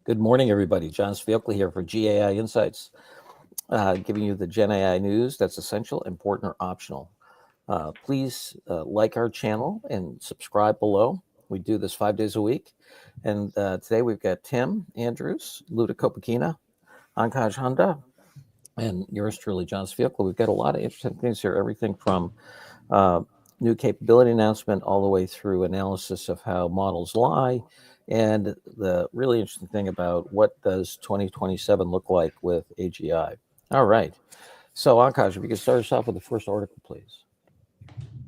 Good morning, everybody. John Sviokli here for GAI Insights, giving you the Gen AI news that's essential, important, or optional. Please like our channel and subscribe below. We do this 5 days a week. And today we've got Tim Andrews, Luda Kopakina, Ankaj Handa, and yours truly, John Sviokli. We've got a lot of interesting things here, everything from new capability announcement all the way through analysis of how models lie, and the really interesting thing about what does 2027 look like with AGI. All right. So Akash, if you could start us off with the first article, please.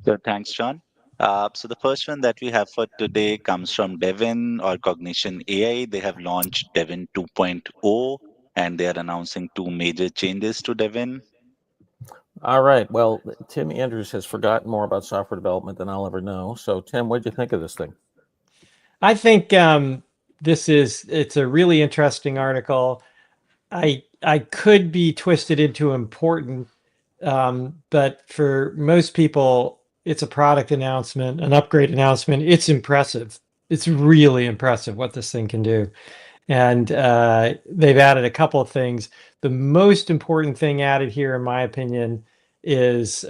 So thanks, John. So the first one that we have for today comes from Devin or Cognition AI. They have launched Devin 2.0 and they are announcing two major changes to Devin. All right. Well, Tim Andrews has forgotten more about software development than I'll ever know. So Tim, what did you think of this thing? I think it's a really interesting article. I could be twisted into important, but for most people, it's a product announcement, an upgrade announcement. It's impressive. It's really impressive what this thing can do. And they've added a couple of things. The most important thing added here, in my opinion, is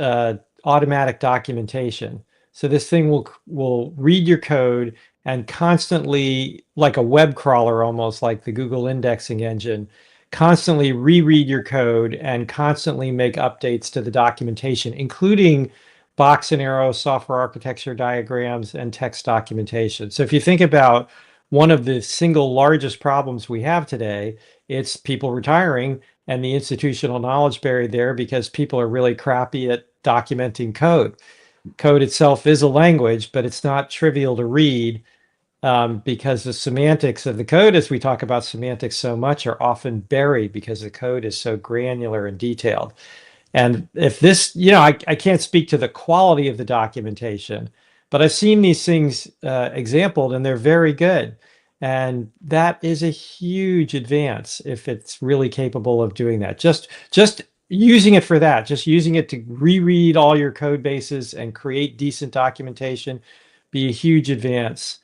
automatic documentation. So this thing will read your code and constantly, like a web crawler, almost like the Google indexing engine, constantly reread your code and constantly make updates to the documentation, including box and arrow software architecture diagrams and text documentation. So if you think about one of the single largest problems we have today, it's people retiring and the institutional knowledge buried there because people are really crappy at documenting code. Code itself is a language, but it's not trivial to read because the semantics of the code, as we talk about semantics so much, are often buried because the code is so granular and detailed. And if this, I can't speak to the quality of the documentation, but I've seen these things exampled and they're very good. And that is a huge advance if it's really capable of doing that. Just using it for that, just using it to reread all your code bases and create decent documentation, be a huge advance.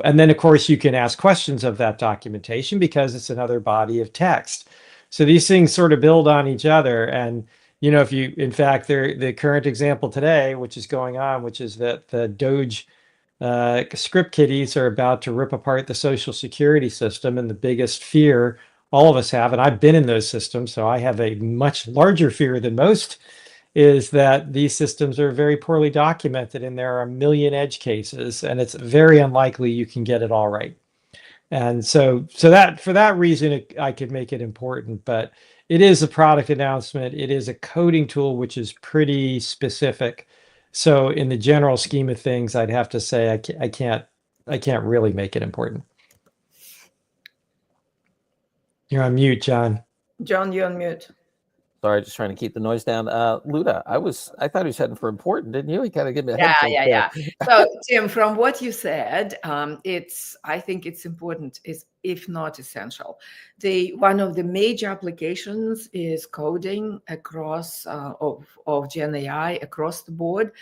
And then, of course, you can ask questions of that documentation because it's another body of text. So these things sort of build on each other. And if you, in fact, the current example today, which is going on, which is that the Doge script kiddies are about to rip apart the Social Security system. And the biggest fear all of us have, and I've been in those systems, so I have a much larger fear than most, is that these systems are very poorly documented and there are a million edge cases, and it's very unlikely you can get it all right. And so that for that reason, I could make it important, but it is a product announcement. It is a coding tool, which is pretty specific. So in the general scheme of things, I'd have to say I can't really make it important. You're on mute, John. John, you're on mute. Sorry, just trying to keep the noise down. Luda, I thought he was heading for important, didn't you? He kind of gave me a head fake Yeah. So, Tim, from what you said, I think it's important, is if not essential. One of the major applications is coding across of Gen AI across the board.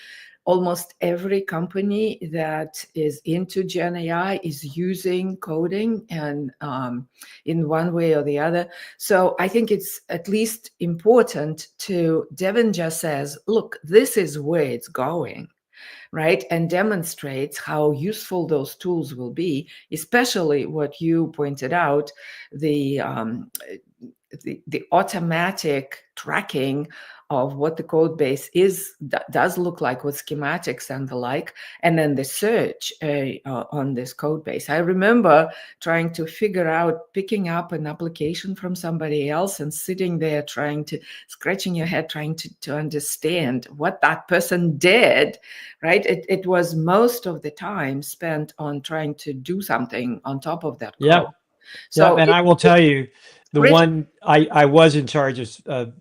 Almost every company that is into Gen AI is using coding and in one way or the other. So I think it's at least important to, Devin just says, look, this is where it's going, right? And demonstrates how useful those tools will be, especially what you pointed out, the automatic tracking of what the code base is, does look like with schematics and the like, and then the search on this code base. I remember trying to figure out, picking up an application from somebody else and sitting there scratching your head, trying to understand what that person did, right? It was most of the time spent on trying to do something on top of that code. Yeah. So, and I will tell you, one I was in charge of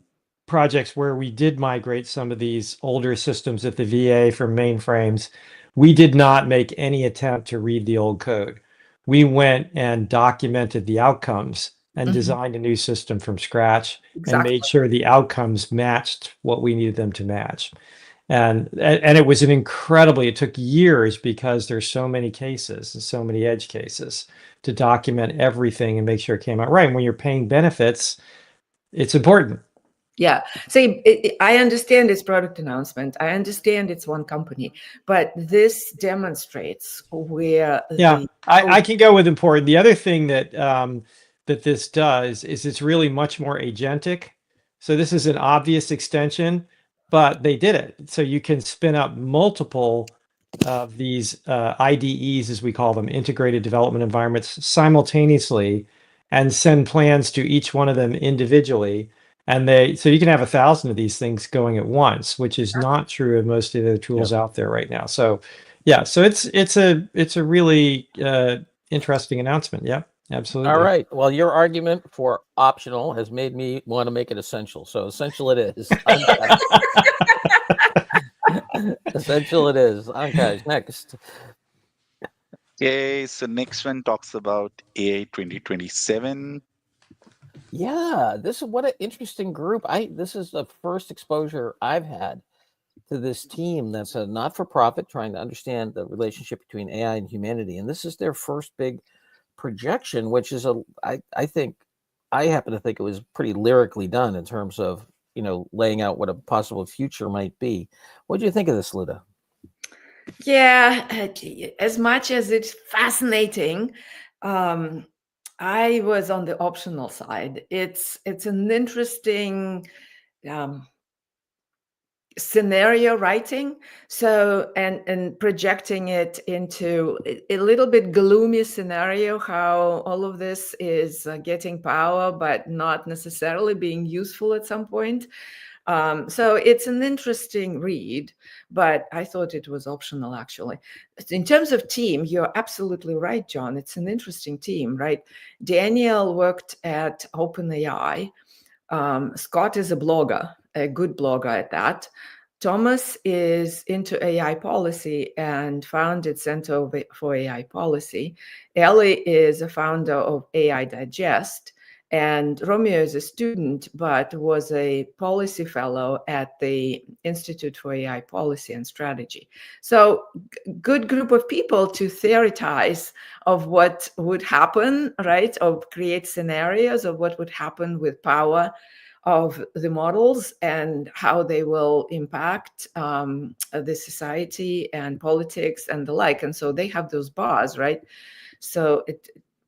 projects where we did migrate some of these older systems at the VA from mainframes. We did not make any attempt to read the old code. We went and documented the outcomes and designed a new system from scratch and made sure the outcomes matched what we needed them to match. And it was it took years because there's so many cases and so many edge cases to document everything and make sure it came out right. And when you're paying benefits, it's important. Yeah. See, I understand it's product announcement. I understand it's one company, but this demonstrates where I can go with important. The other thing that that this does is it's really much more agentic. So this is an obvious extension, but they did it. So you can spin up multiple of these IDEs, as we call them, integrated development environments, simultaneously, and send plans to each one of them individually. And so you can have 1,000 of these things going at once, which is not true of most of the tools out there right now. So yeah, so it's a really interesting announcement. Yeah, absolutely. All right. Well, your argument for optional has made me want to make it essential. So essential it is. Essential it is. Okay, next. Okay, so next one talks about AI 2027. Yeah, what an interesting group. This is the first exposure I've had to this team that's a not-for-profit trying to understand the relationship between AI and humanity. And this is their first big projection, which is I happen to think it was pretty lyrically done in terms of, laying out what a possible future might be. What do you think of this, Luda? Yeah, as much as it's fascinating, I was on the optional side. It's an interesting scenario writing, so and projecting it into a little bit gloomy scenario, how all of this is getting power but not necessarily being useful at some point. So it's an interesting read, but I thought it was optional, actually. In terms of team, you're absolutely right, John. It's an interesting team, right? Daniel worked at OpenAI. Scott is a blogger, a good blogger at that. Thomas is into AI policy and founded Center for AI Policy. Ellie is a founder of AI Digest. And Romeo is a student, but was a policy fellow at the Institute for AI Policy and Strategy. So good group of people to theorize of what would happen, right? Of create scenarios of what would happen with power of the models and how they will impact the society and politics and the like. And so they have those bars, right? So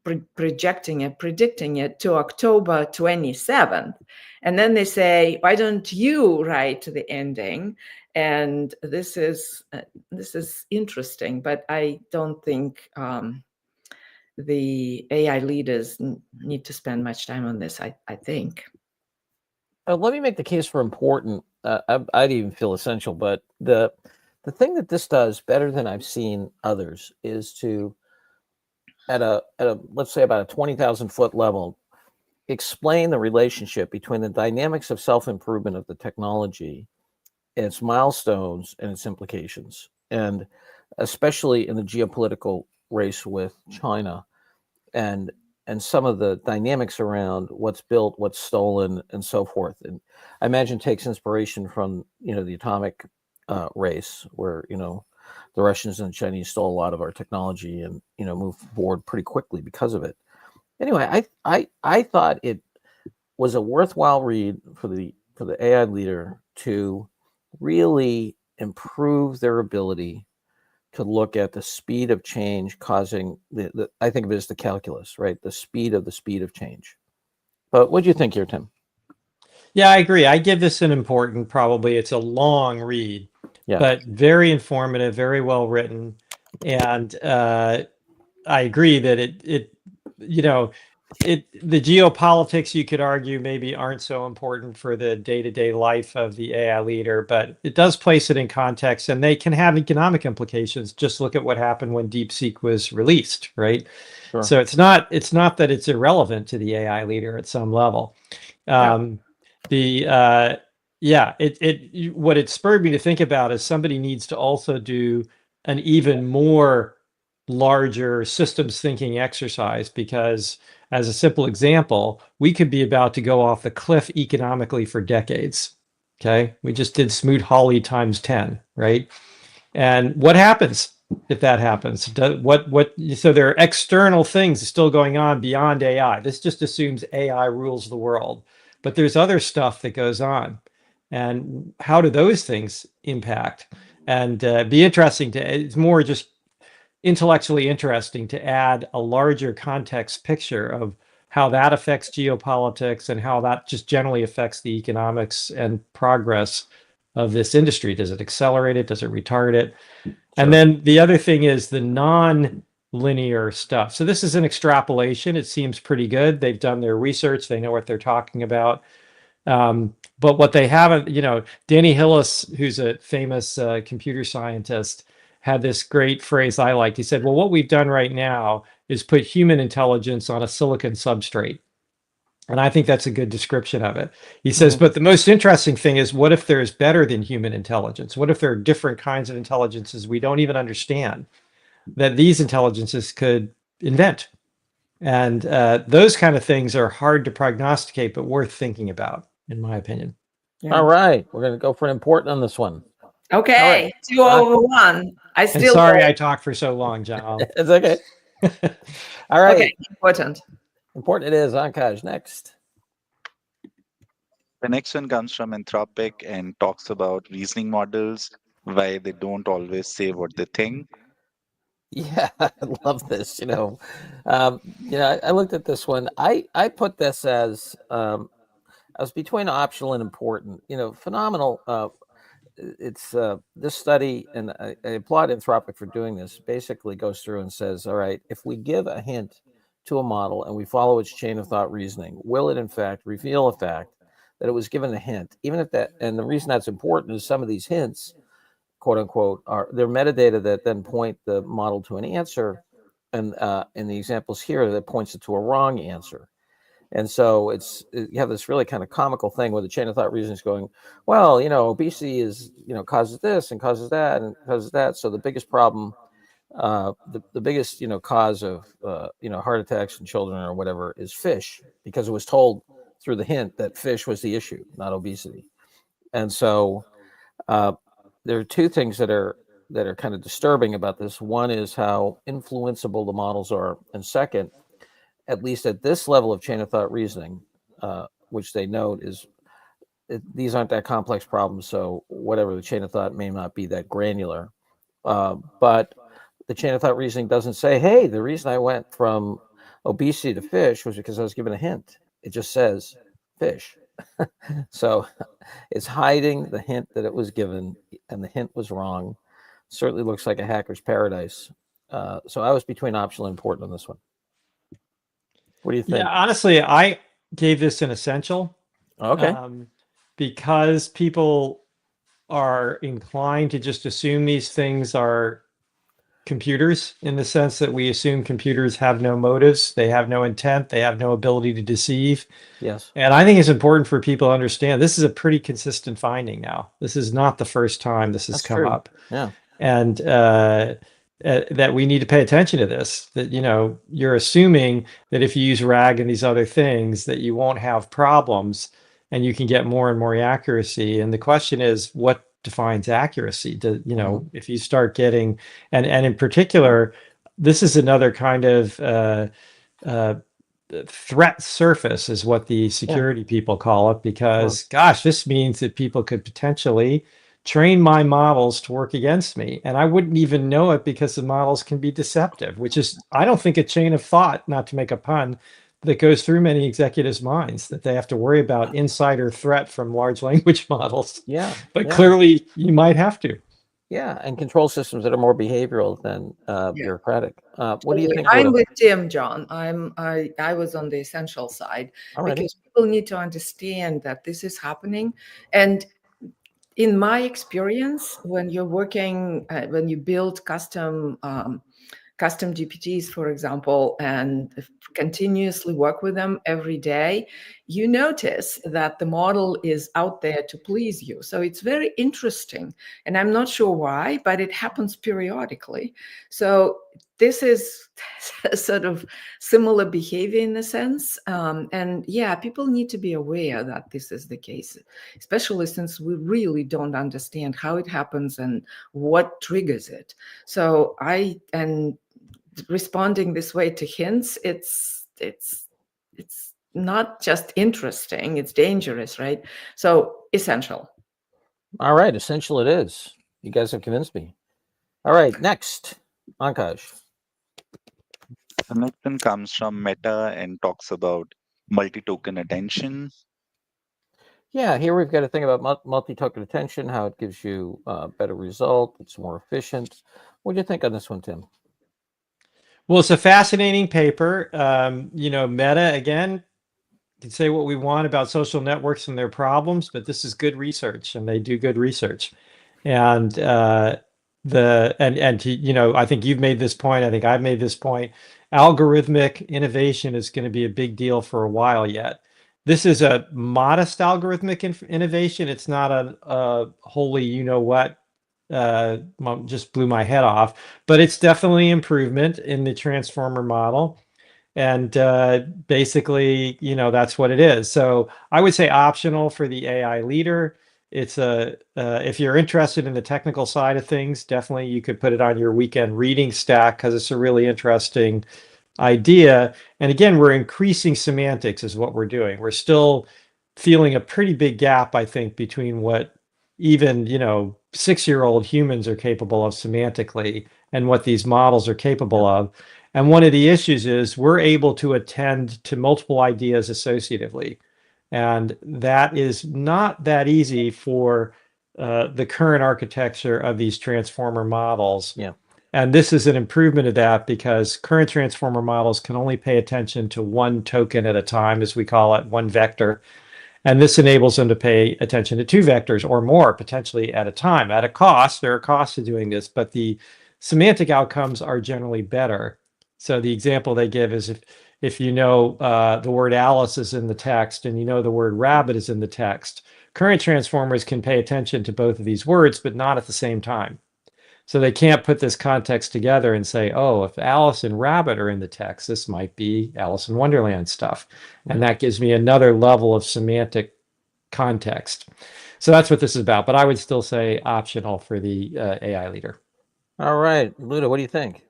predicting it to October 27th. And then they say, why don't you write the ending? And this is interesting, but I don't think the AI leaders need to spend much time on this, I think. Let me make the case for important. I'd even feel essential, but the thing that this does better than I've seen others is to, at a let's say about a 20,000 foot level, explain the relationship between the dynamics of self-improvement of the technology, its milestones, and its implications, and especially in the geopolitical race with China, and some of the dynamics around what's built, what's stolen, and so forth. And I imagine takes inspiration from the atomic race, where the Russians and the Chinese stole a lot of our technology and moved forward pretty quickly because of it. Anyway, I thought it was a worthwhile read for the AI leader to really improve their ability to look at the speed of change causing I think of it as the calculus, right? The speed of change. But what do you think here, Tim? Yeah, I agree. I give this an important, probably it's a long read, but very informative, very well written. And I agree that the geopolitics, you could argue, maybe aren't so important for the day-to-day life of the AI leader, but it does place it in context, and they can have economic implications. Just look at what happened when DeepSeek was released, right? Sure. So it's not that it's irrelevant to the AI leader at some level. What it spurred me to think about is somebody needs to also do an even more larger systems thinking exercise, because as a simple example, we could be about to go off the cliff economically for decades. Okay, we just did Smoot-Hawley times 10, right? And what happens if that happens? So there are external things still going on beyond AI. This just assumes AI rules the world, but there's other stuff that goes on. And how do those things impact? And be interesting it's more just intellectually interesting to add a larger context picture of how that affects geopolitics and how that just generally affects the economics and progress of this industry. Does it accelerate it? Does it retard it? Sure. And then the other thing is the non-linear stuff. So this is an extrapolation. It seems pretty good. They've done their research. They know what they're talking about. But what they haven't, Danny Hillis, who's a famous computer scientist, had this great phrase I liked. He said, well, what we've done right now is put human intelligence on a silicon substrate. And I think that's a good description of it. He says, but the most interesting thing is, what if there's better than human intelligence? What if there are different kinds of intelligences we don't even understand that these intelligences could invent? And those kind of things are hard to prognosticate, but worth thinking about, in my opinion. Yeah. All right. We're going to go for an important on this one. Okay. Right. 2 over 1. And sorry I talked for so long, John. It's okay. All right. Okay. Important. Important it is. Ankaj, next. The next one comes from Anthropic and talks about reasoning models, why they don't always say what they think. Yeah, I love this. I looked at this one. I put this as I was between optional and important. Phenomenal. It's this study, and I applaud Anthropic for doing this. Basically, goes through and says, all right, if we give a hint to a model and we follow its chain of thought reasoning, will it in fact reveal a fact that it was given a hint? Even if that, and the reason that's important is some of these hints, quote unquote, they're metadata that then point the model to an answer, and in the examples here, that points it to a wrong answer. And so you have this really kind of comical thing where the chain of thought reasoning is going, well, obesity is, causes this and causes that and causes that. So the biggest problem, the biggest, cause of, heart attacks in children or whatever is fish, because it was told through the hint that fish was the issue, not obesity. And so there are two things that are kind of disturbing about this. One is how influenceable the models are. And second, at least at this level of chain of thought reasoning, which they note these aren't that complex problems. So whatever the chain of thought may not be that granular, but the chain of thought reasoning doesn't say, hey, the reason I went from obesity to fish was because I was given a hint. It just says fish. So it's hiding the hint that it was given, and the hint was wrong. Certainly looks like a hacker's paradise. So I was between optional and important on this one. What do you think? Yeah, honestly, I gave this an essential. Okay. Because people are inclined to just assume these things are computers, in the sense that we assume computers have no motives, they have no intent, they have no ability to deceive. Yes. And I think it's important for people to understand this is a pretty consistent finding now. This is not the first time this has come up. Yeah. And that we need to pay attention to this, that, you're assuming that if you use RAG and these other things, that you won't have problems and you can get more and more accuracy. And the question is, what defines accuracy? If you start getting, and in particular, this is another kind of threat surface, is what the security people call it, because gosh, this means that people could potentially train my models to work against me, and I wouldn't even know it, because the models can be deceptive, which is, I don't think, a chain of thought, not to make a pun, that goes through many executives' minds, that they have to worry about insider threat from large language models. Yeah. But clearly you might have to. Yeah, and control systems that are more behavioral than bureaucratic. What do you think? I'm with Tim, John. I was on the essential side. Alrighty. Because people need to understand that this is happening. And in my experience, when you're working, when you build custom GPTs, for example, and continuously work with them every day, you notice that the model is out there to please you. So it's very interesting. And I'm not sure why, but it happens periodically. So this is sort of similar behavior in a sense. And yeah, people need to be aware that this is the case, especially since we really don't understand how it happens and what triggers it. So and responding this way to hints, it's not just interesting, it's dangerous, right? So essential. All right, essential it is. You guys have convinced me. All right, next, Ankash. The next one comes from Meta and talks about multi-token attention. Yeah, here we've got a thing about multi-token attention, how it gives you a better result, it's more efficient. What do you think on this one, Tim? Well, it's a fascinating paper. Meta, again, can say what we want about social networks and their problems, but this is good research, and they do good research. And I think you've made this point. I think I've made this point. Algorithmic innovation is going to be a big deal for a while yet. This is a modest algorithmic innovation. It's not a wholly, just blew my head off, but it's definitely improvement in the transformer model. And basically, that's what it is. So I would say optional for the AI leader. It's if you're interested in the technical side of things, definitely you could put it on your weekend reading stack because it's a really interesting idea. And again, we're increasing semantics is what we're doing. We're still feeling a pretty big gap, I think, between what even 6-year-old humans are capable of semantically and what these models are capable of. And one of the issues is we're able to attend to multiple ideas associatively. And that is not that easy for the current architecture of these transformer models. Yeah. And this is an improvement of that because current transformer models can only pay attention to one token at a time, as we call it, one vector. And this enables them to pay attention to 2 vectors or more potentially at a time at a cost. There are costs to doing this, but the semantic outcomes are generally better. So the example they give is if you know the word Alice is in the text and you know the word rabbit is in the text, current transformers can pay attention to both of these words, but not at the same time. So they can't put this context together and say, oh, if Alice and Rabbit are in the text, this might be Alice in Wonderland stuff. And that gives me another level of semantic context. So that's what this is about. But I would still say optional for the AI leader. All right, Luda, what do you think?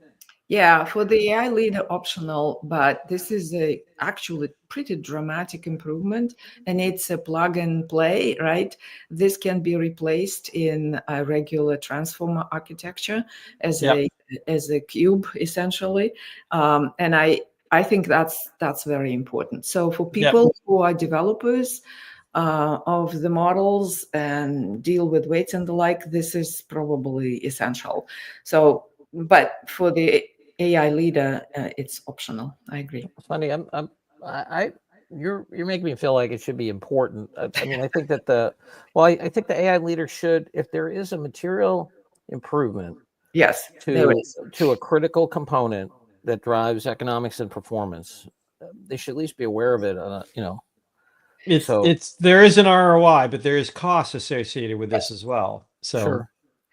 Yeah, for the AI leader, optional, but this is a actually pretty dramatic improvement, and it's a plug and play, right? This can be replaced in a regular transformer architecture as a cube, essentially, and I think that's very important. So for people who are developers of the models and deal with weights and the like, this is probably essential. So, but for the AI leader, it's optional. I agree. It's funny. You're making me feel like it should be important. I mean, I think that I think the AI leader should, if there is a material improvement, yes, there is, to a critical component that drives economics and performance, they should at least be aware of it. There is an ROI, but there is cost associated with this as well. So sure.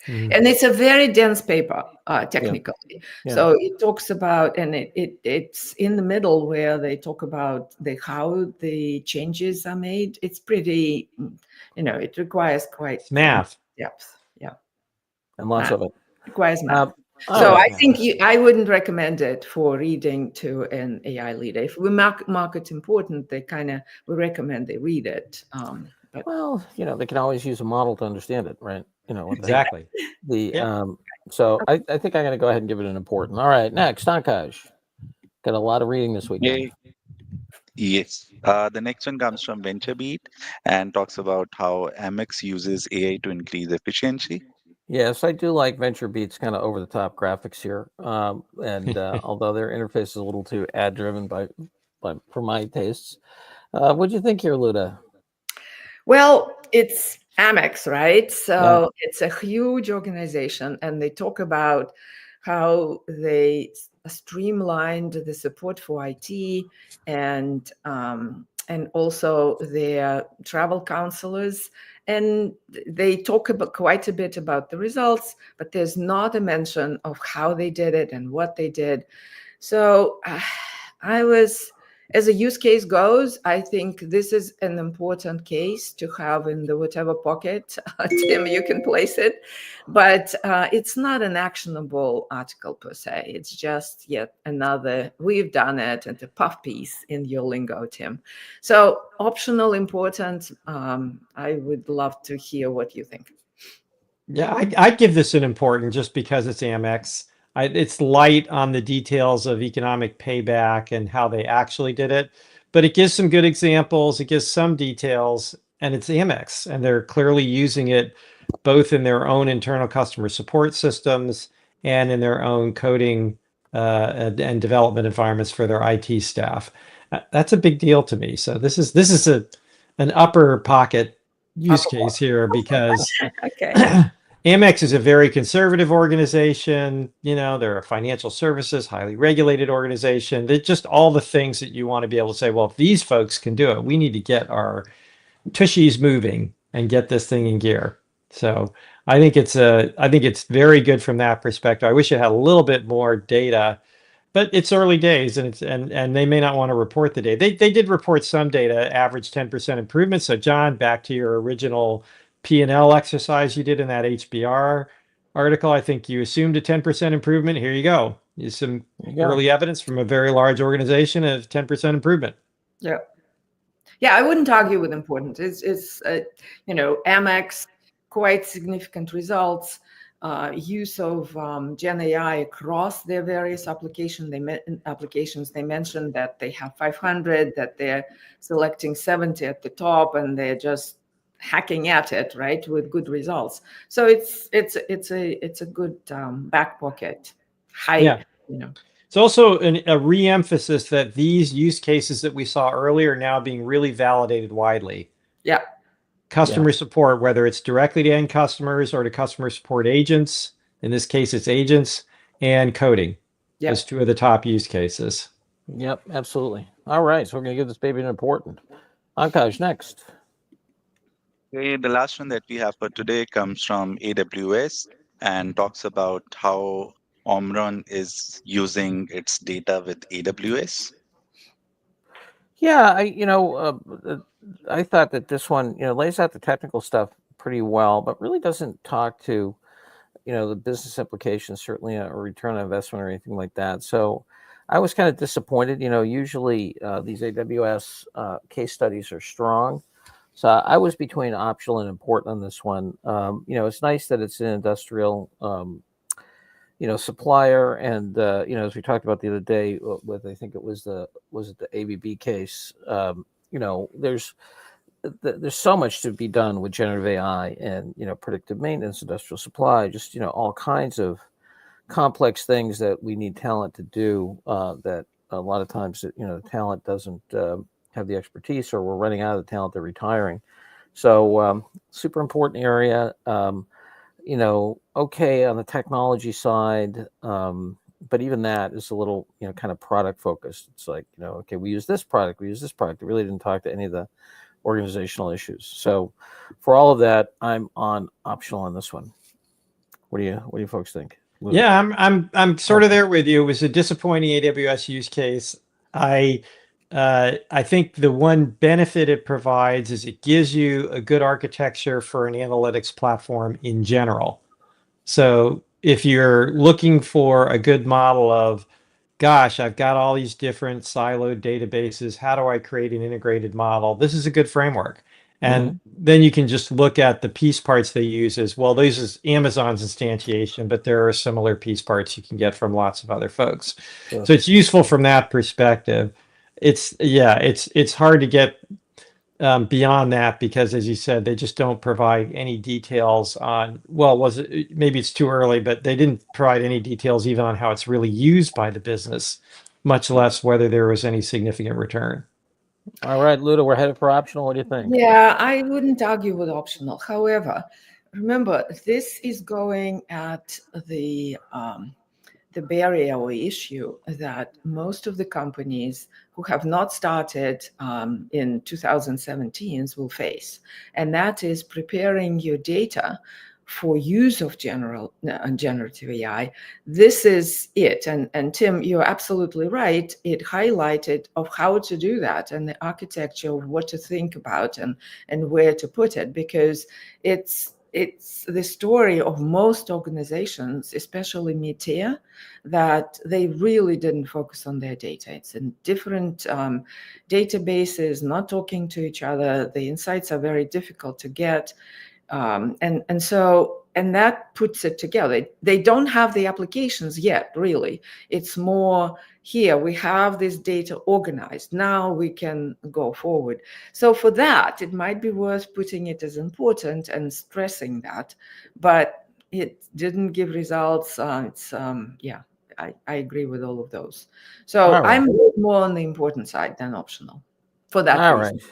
And it's a very dense paper, technically. Yeah. So it talks about, and it's in the middle where they talk about how the changes are made. It's pretty, it requires quite math depth. Yeah, And lots of it requires math. Oh, So yeah. I think I wouldn't recommend it for reading to an AI leader. If we mark it important, we recommend they read it. But well, they can always use a model to understand it, right? Exactly. So I think I'm going to go ahead and give it an important. All right, next, Ankash. Got a lot of reading this weekend. Yes. The next one comes from VentureBeat and talks about how Amex uses AI to increase efficiency. Yes, I do like VentureBeat's kind of over-the-top graphics here, and although their interface is a little too ad-driven for my tastes, what do you think here, Luda? Well, it's Amex, right? So it's a huge organization, and they talk about how they streamlined the support for IT and and also their travel counselors. And they talk about quite a bit about the results, but there's not a mention of how they did it and what they did. So as a use case goes, I think this is an important case to have in the whatever pocket, Tim, you can place it. But it's not an actionable article per se. It's just yet another, we've done it, and a puff piece in your lingo, Tim. So optional, important. I would love to hear what you think. Yeah, I'd give this an important just because it's Amex. It's light on the details of economic payback and how they actually did it, but it gives some good examples. It gives some details, and it's Amex, and they're clearly using it both in their own internal customer support systems and in their own coding and development environments for their IT staff. That's a big deal to me. So this is an upper pocket use case here because Okay. Amex is a very conservative organization. You know, they're a financial services, highly regulated organization. They're just all the things that you want to be able to say, well, if these folks can do it, we need to get our tushies moving and get this thing in gear. So I think it's very good from that perspective. I wish it had a little bit more data, but it's early days, and they may not want to report the data. They did report some data, average 10% improvement. So John, back to your original P&L exercise you did in that HBR article, I think you assumed a 10% improvement. Here you go. There's some early evidence from a very large organization of 10% improvement. Yeah. Yeah, I wouldn't argue with importance. It's Amex, quite significant results, use of Gen AI across their various applications. They mentioned that they have 500, that they're selecting 70 at the top, and they're just hacking at it, right, with good results. So it's a good back pocket, high, Yeah. It's also a re-emphasis that these use cases that we saw earlier are now being really validated widely. Yeah. Customer support, whether it's directly to end customers or to customer support agents, in this case, it's agents, and coding. Yep. Those two are the top use cases. Yep, absolutely. All right, so we're going to give this baby an important. Ankaj, next. Okay, the last one that we have for today comes from AWS and talks about how Omron is using its data with AWS. Yeah, I thought that this one, lays out the technical stuff pretty well, but really doesn't talk to, the business implications, certainly a return on investment or anything like that. So I was kind of disappointed. Usually these AWS case studies are strong. So I was between optional and important on this one. It's nice that it's an industrial, supplier, and as we talked about the other day with, I think it was the ABB case. There's so much to be done with generative AI and predictive maintenance, industrial supply, just all kinds of complex things that we need talent to do. That a lot of times the talent doesn't have the expertise, or we're running out of the talent, they're retiring. So super important area. Okay on the technology side, but even that is a little kind of product focused. It's like okay, we use this product. It really didn't talk to any of the organizational issues. So for all of that, I'm on optional on this one. What do you folks think? Luke? Yeah, I'm sort of there with you. It was a disappointing AWS use case. I think the one benefit it provides is it gives you a good architecture for an analytics platform in general. So if you're looking for a good model of, gosh, I've got all these different siloed databases, how do I create an integrated model? This is a good framework. And then you can just look at the piece parts they use as well. This is Amazon's instantiation, but there are similar piece parts you can get from lots of other folks. Sure. So it's useful from that perspective. It's hard to get beyond that because, as you said, they just don't provide any details on, maybe it's too early, but they didn't provide any details even on how it's really used by the business, much less whether there was any significant return. All right, Luda, we're headed for optional. What do you think? Yeah, I wouldn't argue with optional. However, remember, this is going at the the barrier or issue that most of the companies who have not started in 2017 will face, and that is preparing your data for use of generative AI. This is it. And Tim, you're absolutely right. It highlighted of how to do that and the architecture of what to think about and where to put it, because it's the story of most organizations, especially mid-tier, that they really didn't focus on their data. It's in different databases, not talking to each other. The insights are very difficult to get. And that puts it together. They don't have the applications yet, really. It's more here, we have this data organized. Now we can go forward. So for that, it might be worth putting it as important and stressing that, but it didn't give results. I agree with all of those. So All right. I'm more on the important side than optional for that All reason. right.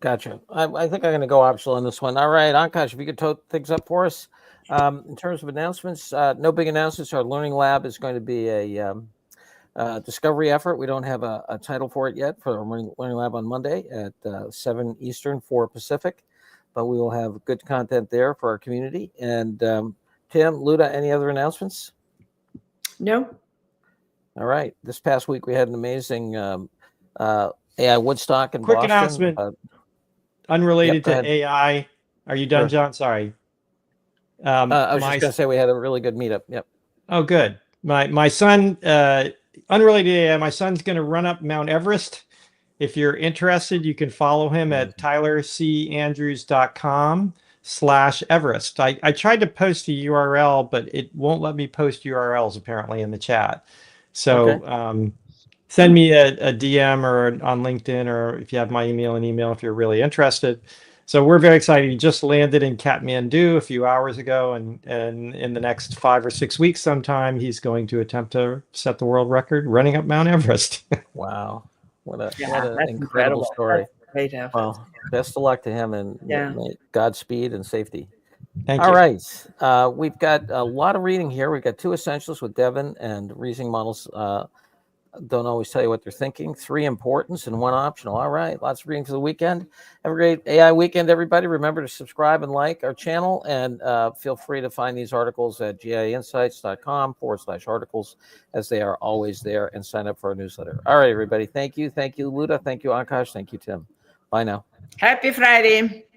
Gotcha. I think I'm going to go optional on this one. All right, Ankash, if you could tote things up for us. In terms of announcements, no big announcements. Our Learning Lab is going to be a discovery effort. We don't have a title for it yet for our Learning Lab on Monday at 7 Eastern, 4 Pacific, but we will have good content there for our community. And Tim, Luda, any other announcements? No. All right. This past week, we had an amazing AI Woodstock in Quick Boston. announcement. Unrelated go to ahead. AI. Are you done, Sure. John? Sorry. I was just going to say we had a really good meetup. Yep. Oh, good. My son, unrelated to AI, my son's going to run up Mount Everest. If you're interested, you can follow him at tylercandrews.com/Everest. I tried to post a URL, but it won't let me post URLs apparently in the chat. So Okay. send me a DM or on LinkedIn, or if you have my email, an email if you're really interested. So we're very excited. He just landed in Kathmandu a few hours ago, and in the next 5 or 6 weeks sometime, he's going to attempt to set the world record running up Mount Everest. Wow. What an That's incredible story. That's a great effort. Well, best of luck to him, and Godspeed and safety. Thank All you. right. We've got a lot of reading here. We've got 2 essentials with Devin, and reasoning models don't always tell you what they're thinking. 3 importance and 1 optional. All right. Lots of reading for the weekend. Have a great AI weekend, everybody. Remember to subscribe and like our channel, and feel free to find these articles at gaiinsights.com/articles, as they are always there, and sign up for our newsletter. All right, everybody. Thank you. Thank you, Luda. Thank you, Ankash. Thank you, Tim. Bye now. Happy Friday.